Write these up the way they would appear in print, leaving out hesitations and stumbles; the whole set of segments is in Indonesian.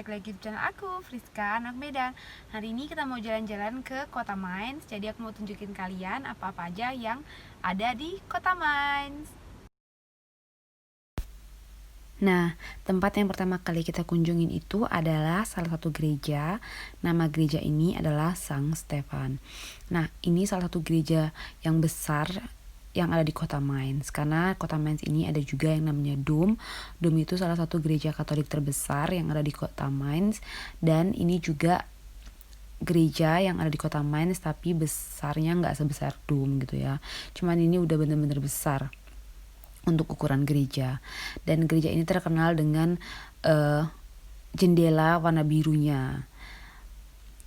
balik lagi di channel aku, Friska, anak Medan. Hari ini kita mau jalan-jalan ke kota Mainz. Jadi aku mau tunjukin kalian apa-apa aja yang ada di kota Mainz. Nah, tempat yang pertama kali kita kunjungin itu adalah salah satu gereja. Nama gereja ini adalah Sankt Stefan. Nah, ini salah satu gereja yang besar yang ada di kota Mainz, karena kota Mainz ini ada juga yang namanya Dom. Dom itu salah satu gereja Katolik terbesar yang ada di kota Mainz, dan ini juga gereja yang ada di kota Mainz tapi besarnya nggak sebesar Dom gitu ya. Cuman ini udah bener-bener besar untuk ukuran gereja, dan gereja ini terkenal dengan jendela warna birunya.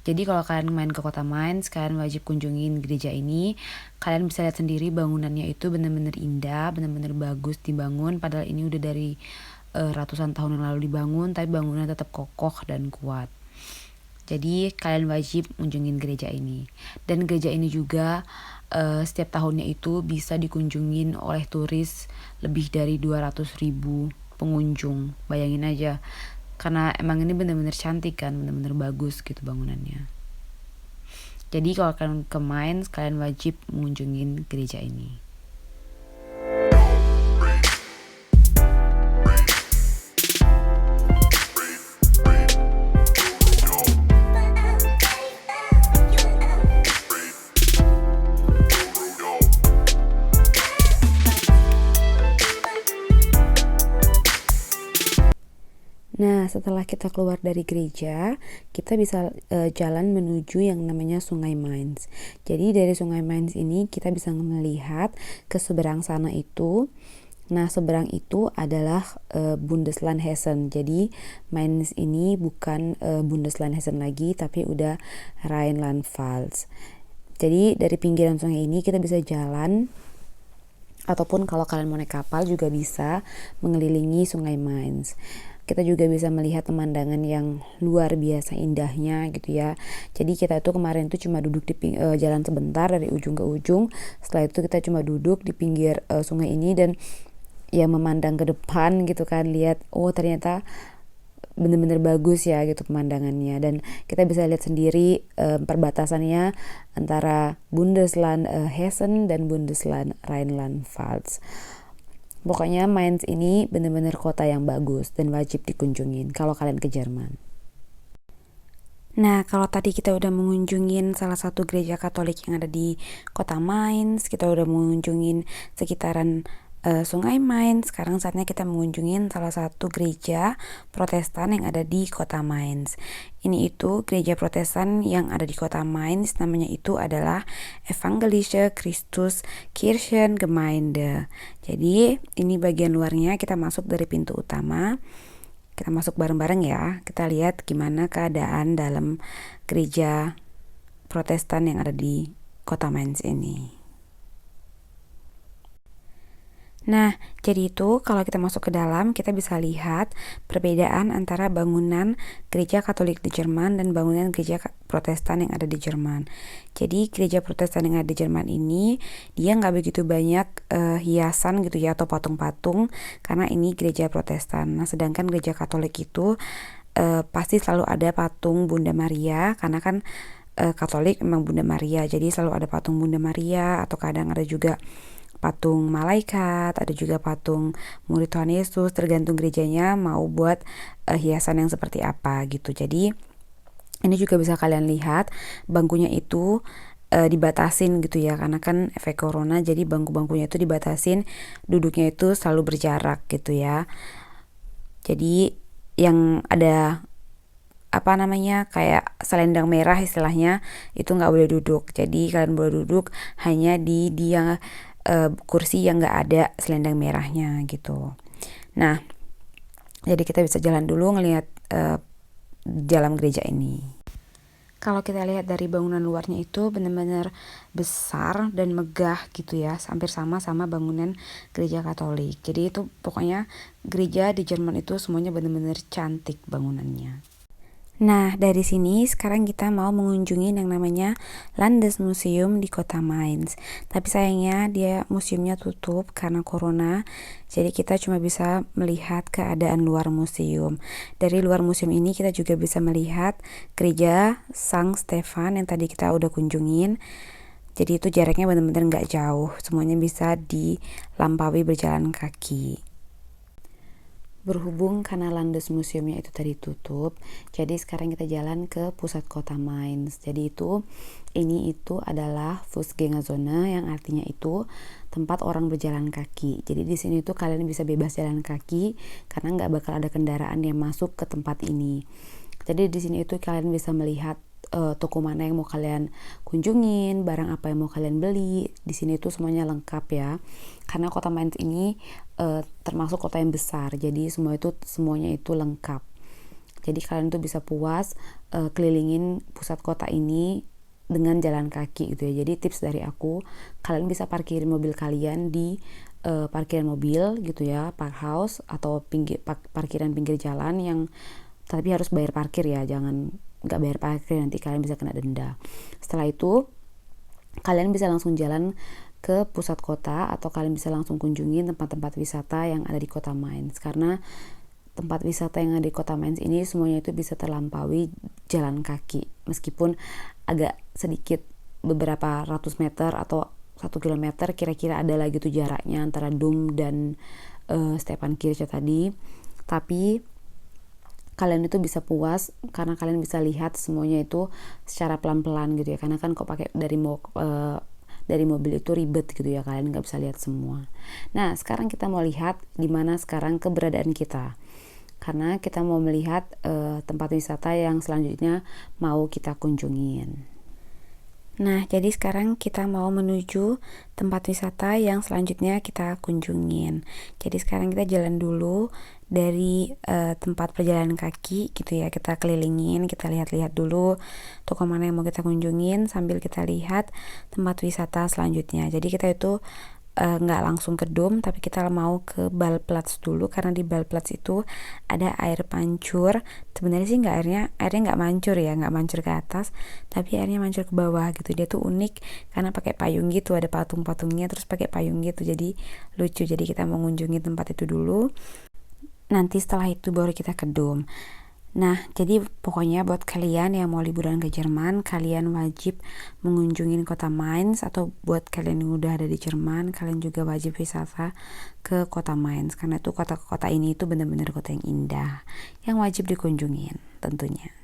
Jadi kalau kalian main ke kota Mainz, kalian wajib kunjungin gereja ini. Kalian bisa lihat sendiri bangunannya itu benar-benar indah, benar-benar bagus dibangun. Padahal ini udah dari ratusan tahun yang lalu dibangun, tapi bangunannya tetap kokoh dan kuat. Jadi kalian wajib kunjungin gereja ini. Dan gereja ini juga setiap tahunnya itu bisa dikunjungin oleh turis lebih dari 200.000 pengunjung. Bayangin aja. Karena emang ini benar-benar cantik kan, benar-benar bagus gitu bangunannya. Jadi kalau kalian ke Mainz, kalian wajib mengunjungi gereja ini. Nah, setelah kita keluar dari gereja, kita bisa jalan menuju yang namanya Sungai Mainz. Jadi dari Sungai Mainz ini kita bisa melihat ke seberang sana itu. Nah, seberang itu adalah Bundesland Hessen. Jadi Mainz ini bukan Bundesland Hessen lagi, tapi udah Rheinland-Pfalz. Jadi dari pinggiran sungai ini kita bisa jalan, ataupun kalau kalian mau naik kapal juga bisa mengelilingi Sungai Mainz. Kita juga bisa melihat pemandangan yang luar biasa indahnya gitu ya. Jadi kita tuh kemarin tuh cuma duduk di jalan sebentar dari ujung ke ujung. Setelah itu kita cuma duduk di pinggir sungai ini dan ya memandang ke depan gitu kan, lihat oh ternyata bener-bener bagus ya gitu pemandangannya. Dan kita bisa lihat sendiri perbatasannya antara Bundesland Hessen dan Bundesland Rheinland-Pfalz. Pokoknya Mainz ini benar-benar kota yang bagus dan wajib dikunjungin kalau kalian ke Jerman. Nah, kalau tadi kita udah mengunjungin salah satu gereja Katolik yang ada di kota Mainz, kita udah mengunjungin sekitaran Sungai Mainz. Sekarang saatnya kita mengunjungin salah satu gereja Protestan yang ada di kota Mainz. Ini itu gereja Protestan yang ada di kota Mainz, namanya itu adalah Evangelische Christus Kirchengemeinde. Jadi ini bagian luarnya, kita masuk dari pintu utama. Kita masuk bareng-bareng ya. Kita lihat gimana keadaan dalam gereja Protestan yang ada di kota Mainz ini. Nah, jadi itu kalau kita masuk ke dalam, kita bisa lihat perbedaan antara bangunan gereja Katolik di Jerman dan bangunan gereja Protestan yang ada di Jerman. Jadi gereja Protestan yang ada di Jerman ini, dia nggak begitu banyak hiasan gitu ya, atau patung-patung, karena ini gereja Protestan. Nah, sedangkan gereja Katolik itu pasti selalu ada patung Bunda Maria, karena kan Katolik memang Bunda Maria, jadi selalu ada patung Bunda Maria, atau kadang ada juga patung malaikat, ada juga patung murid Tuhan Yesus, tergantung gerejanya mau buat hiasan yang seperti apa gitu. Jadi ini juga bisa kalian lihat bangkunya itu dibatasin gitu ya, karena kan efek corona, jadi bangku-bangkunya itu dibatasin, duduknya itu selalu berjarak gitu ya. Jadi yang ada kayak selendang merah istilahnya, itu nggak boleh duduk. Jadi kalian boleh duduk hanya di yang kursi yang nggak ada selendang merahnya gitu. Nah, jadi kita bisa jalan dulu ngelihat dalam gereja ini. Kalau kita lihat dari bangunan luarnya itu benar-benar besar dan megah gitu ya, hampir sama bangunan gereja Katolik. Jadi itu pokoknya gereja di Jerman itu semuanya benar-benar cantik bangunannya. Nah, dari sini sekarang kita mau mengunjungi yang namanya Landesmuseum di kota Mainz. Tapi sayangnya dia museumnya tutup karena corona, jadi kita cuma bisa melihat keadaan luar museum. Dari luar museum ini kita juga bisa melihat gereja Sang Stefan yang tadi kita udah kunjungin. Jadi itu jaraknya benar-benar nggak jauh, semuanya bisa dilampaui berjalan kaki. Berhubung karena Landesmuseumnya itu tadi tutup, jadi sekarang kita jalan ke pusat kota Mainz. Jadi ini adalah Fußgängerzone, yang artinya itu tempat orang berjalan kaki. Jadi di sini tuh kalian bisa bebas jalan kaki karena nggak bakal ada kendaraan yang masuk ke tempat ini. Jadi di sini itu kalian bisa melihat toko mana yang mau kalian kunjungin, barang apa yang mau kalian beli. Di sini tuh semuanya lengkap ya. Karena kota Mainz ini termasuk kota yang besar, jadi semuanya itu lengkap. Jadi kalian tuh bisa puas kelilingin pusat kota ini dengan jalan kaki gitu ya. Jadi tips dari aku, kalian bisa parkirin mobil kalian di parkiran mobil gitu ya, park house atau parkiran pinggir jalan yang tapi harus bayar parkir ya, jangan nggak bayar parkir nanti kalian bisa kena denda. Setelah itu kalian bisa langsung jalan ke pusat kota atau kalian bisa langsung kunjungi tempat-tempat wisata yang ada di kota Mainz, karena tempat wisata yang ada di kota Mainz ini semuanya itu bisa terlampaui jalan kaki, meskipun agak sedikit beberapa ratus meter atau 1 kilometer kira-kira ada lagi tuh jaraknya antara Dom dan Stephankirche tadi. Tapi kalian itu bisa puas karena kalian bisa lihat semuanya itu secara pelan-pelan gitu ya, karena kan kok pakai dari mobil itu ribet gitu ya, kalian nggak bisa lihat semua. Nah, sekarang kita mau lihat di mana sekarang keberadaan kita, karena kita mau melihat tempat wisata yang selanjutnya mau kita kunjungin. Nah, jadi sekarang kita mau menuju tempat wisata yang selanjutnya kita kunjungin. Jadi sekarang kita jalan dulu dari tempat perjalanan kaki gitu ya. Kita kelilingin, kita lihat-lihat dulu toko mana yang mau kita kunjungin sambil kita lihat tempat wisata selanjutnya. Jadi kita itu nggak langsung ke Dom, tapi kita mau ke Ballplatz dulu, karena di Ballplatz itu ada air mancur. Sebenarnya sih airnya nggak mancur ya, nggak mancur ke atas, tapi airnya mancur ke bawah gitu. Dia tuh unik karena pakai payung gitu, ada patung-patungnya terus pakai payung gitu, jadi lucu. Jadi kita mau mengunjungi tempat itu dulu, nanti setelah itu baru kita ke Dom. Nah, jadi pokoknya buat kalian yang mau liburan ke Jerman, kalian wajib mengunjungi kota Mainz, atau buat kalian yang udah ada di Jerman, kalian juga wajib wisata ke kota Mainz, karena itu kota ini itu benar-benar kota yang indah, yang wajib dikunjungin tentunya.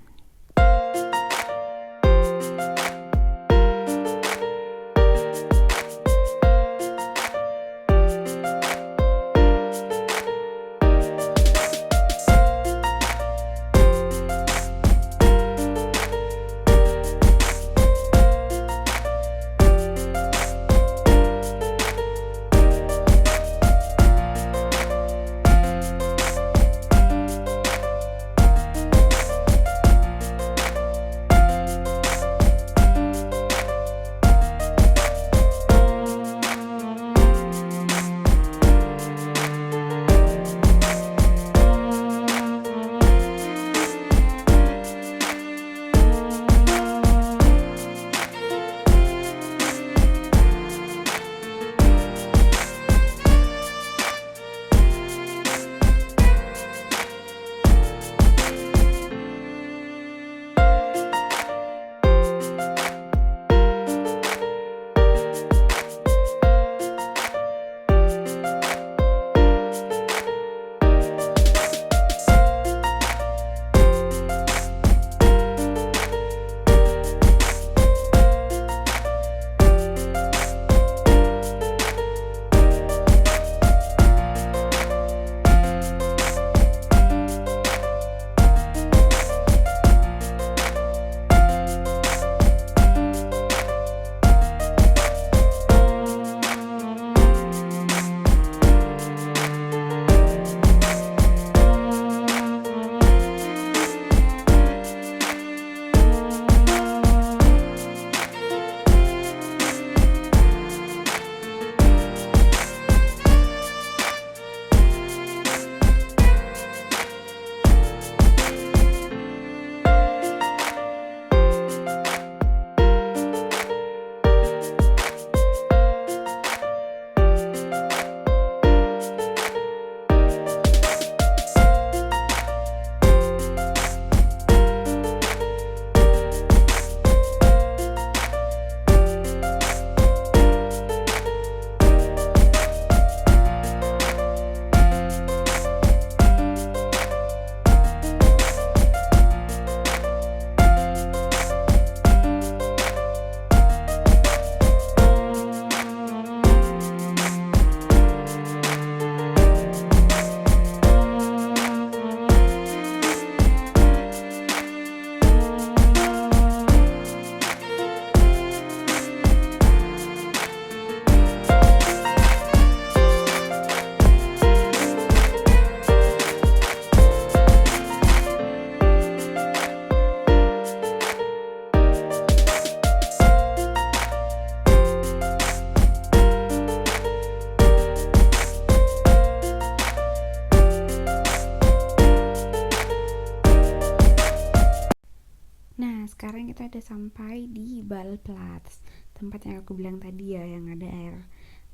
sekarang kita udah sampai di Ballplatz, tempat yang aku bilang tadi ya, yang ada air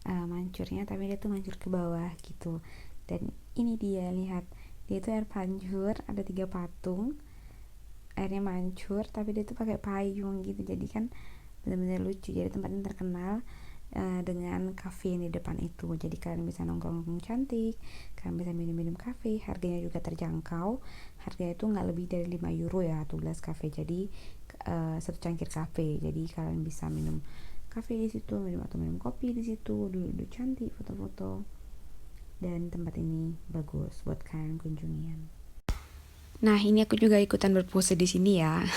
mancurnya, tapi dia tuh mancur ke bawah gitu. Dan ini dia, lihat, dia itu air mancur, ada 3 patung, airnya mancur, tapi dia tuh pakai payung gitu, jadi kan benar-benar lucu. Jadi tempatnya terkenal dengan cafe yang di depan itu, jadi kalian bisa nongkrong cantik, kalian bisa minum-minum cafe, harganya juga terjangkau, harganya itu nggak lebih dari 5 euro ya, 12 cafe, jadi satu cangkir cafe, jadi kalian bisa minum cafe di situ, minum kopi di situ, duduk cantik, foto-foto, dan tempat ini bagus buat kalian kunjungian. Nah, ini aku juga ikutan berpose di sini ya.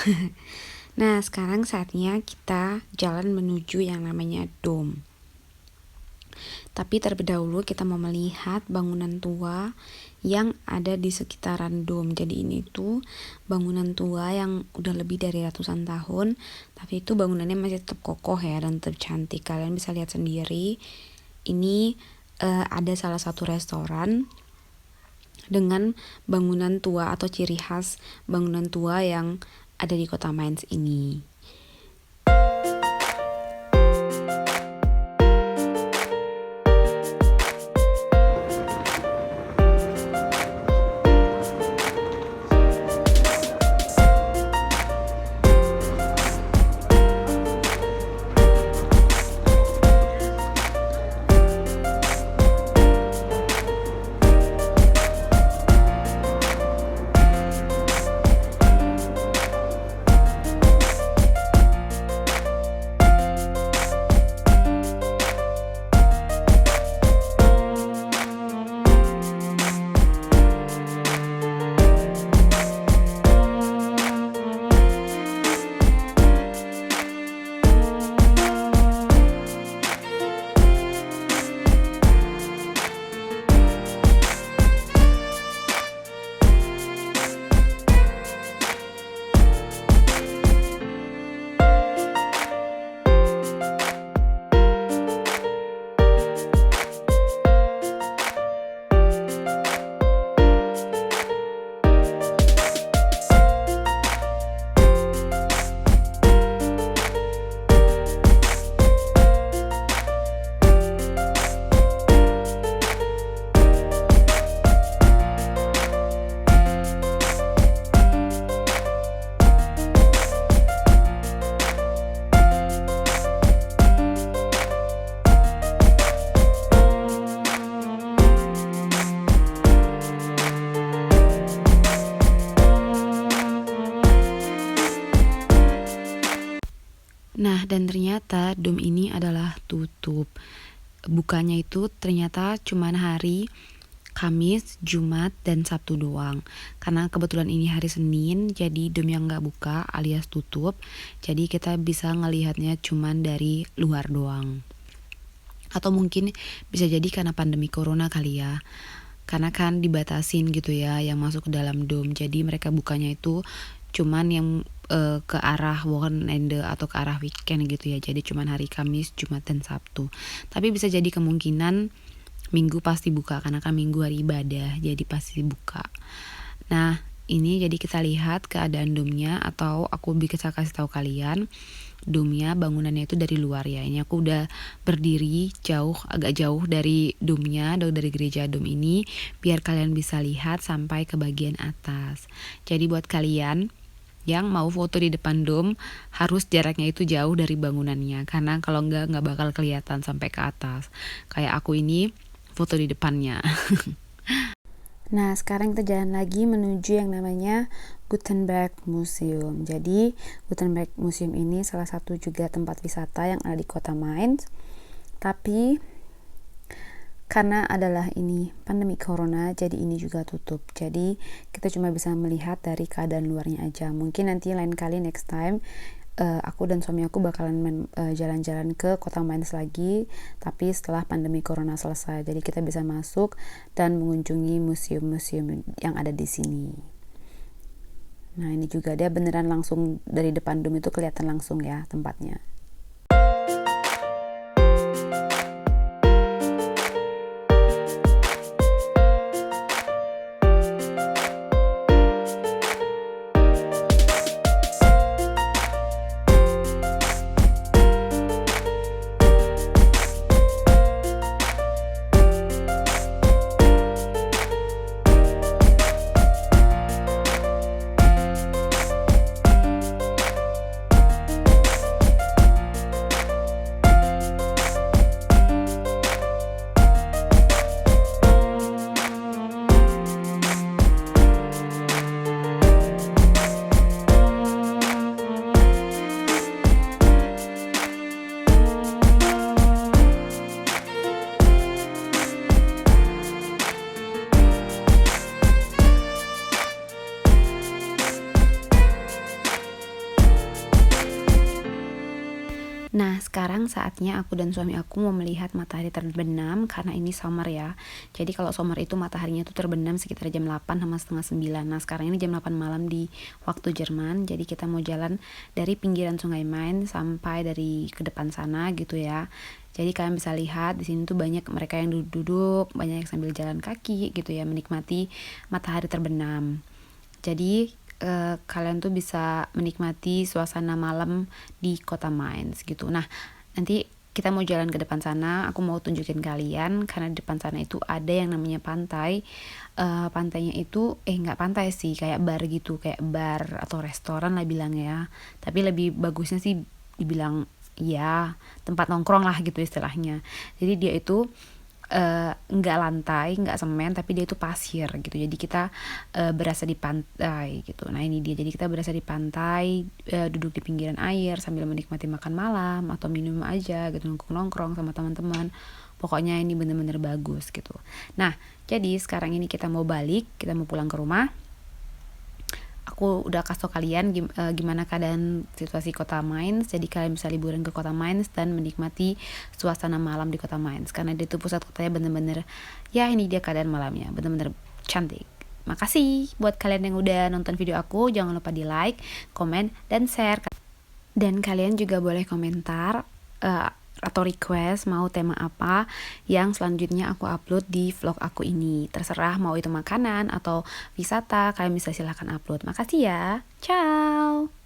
Nah, sekarang saatnya kita jalan menuju yang namanya Dom. Tapi terlebih dahulu kita mau melihat bangunan tua yang ada di sekitaran Dom. Jadi ini tuh bangunan tua yang udah lebih dari ratusan tahun, tapi itu bangunannya masih tetap kokoh ya dan tetap cantik. Kalian bisa lihat sendiri. Ini ada salah satu restoran dengan bangunan tua atau ciri khas bangunan tua yang ada di kota Mainz ini. Nah, dan ternyata Dom ini adalah tutup. Bukanya itu ternyata cuma hari Kamis, Jumat, dan Sabtu doang. Karena kebetulan ini hari Senin, jadi Dom yang nggak buka alias tutup. Jadi kita bisa ngelihatnya cuma dari luar doang. Atau mungkin bisa jadi karena pandemi corona kali ya. Karena kan dibatasin gitu ya yang masuk ke dalam Dom. Jadi mereka bukanya itu cuman yang ke arah weekend atau ke arah weekend gitu ya. Jadi cuman hari Kamis, Jumat, dan Sabtu. Tapi bisa jadi kemungkinan Minggu pasti buka karena kan Minggu hari ibadah, jadi pasti buka. Nah, ini jadi kita lihat keadaan domnya, atau aku bisa kasih tahu kalian domnya, bangunannya itu dari luar ya. Ini aku udah berdiri agak jauh dari domnya, dari gereja Dom ini, biar kalian bisa lihat sampai ke bagian atas. Jadi buat kalian yang mau foto di depan Dom, harus jaraknya itu jauh dari bangunannya, karena kalau nggak bakal kelihatan sampai ke atas. Kayak aku ini foto di depannya. Nah, sekarang kita jalan lagi menuju yang namanya Gutenberg Museum. Jadi, Gutenberg Museum ini salah satu juga tempat wisata yang ada di kota Mainz. Tapi karena adalah ini pandemi corona, jadi ini juga tutup. Jadi kita cuma bisa melihat dari keadaan luarnya aja. Mungkin nanti lain kali, next time, aku dan suami aku bakalan jalan-jalan ke kota Mainz lagi, tapi setelah pandemi corona selesai. Jadi kita bisa masuk dan mengunjungi museum-museum yang ada di sini. Nah, ini juga dia beneran langsung dari depan Dom itu kelihatan langsung ya tempatnya. Nah, sekarang saatnya aku dan suami aku mau melihat matahari terbenam karena ini summer ya. Jadi kalau summer itu mataharinya tuh terbenam sekitar jam 8 sama setengah 9. Nah, sekarang ini jam 8 malam di waktu Jerman. Jadi kita mau jalan dari pinggiran Sungai Main sampai dari ke depan sana gitu ya. Jadi kalian bisa lihat di sini tuh banyak mereka yang duduk-duduk, banyak yang sambil jalan kaki gitu ya, menikmati matahari terbenam. Jadi kalian tuh bisa menikmati suasana malam di kota Mainz gitu. Nah, nanti kita mau jalan ke depan sana, aku mau tunjukin kalian karena di depan sana itu ada yang namanya pantai. Pantainya itu nggak pantai sih, kayak bar gitu, kayak bar atau restoran lah bilang ya. Tapi lebih bagusnya sih dibilang ya tempat nongkrong lah gitu istilahnya. Jadi dia itu nggak lantai, nggak semen, tapi dia itu pasir gitu. Jadi kita berasa di pantai gitu. Nah ini dia. Jadi kita berasa di pantai, duduk di pinggiran air sambil menikmati makan malam atau minum aja gitu, nongkrong sama teman-teman. Pokoknya ini bener-bener bagus gitu. Nah jadi sekarang ini kita mau balik, kita mau pulang ke rumah. Aku udah kasih tau kalian gimana keadaan situasi kota Mainz. Jadi kalian bisa liburan ke kota Mainz dan menikmati suasana malam di kota Mainz karena dia tuh pusat kotanya bener-bener ya ini dia keadaan malamnya bener-bener cantik. Makasih buat kalian yang udah nonton video aku. Jangan lupa di like, komen, dan share. Dan kalian juga boleh komentar atau request mau tema apa yang selanjutnya aku upload di vlog aku ini. Terserah mau itu makanan atau wisata, kalian bisa silahkan upload. Makasih ya. Ciao.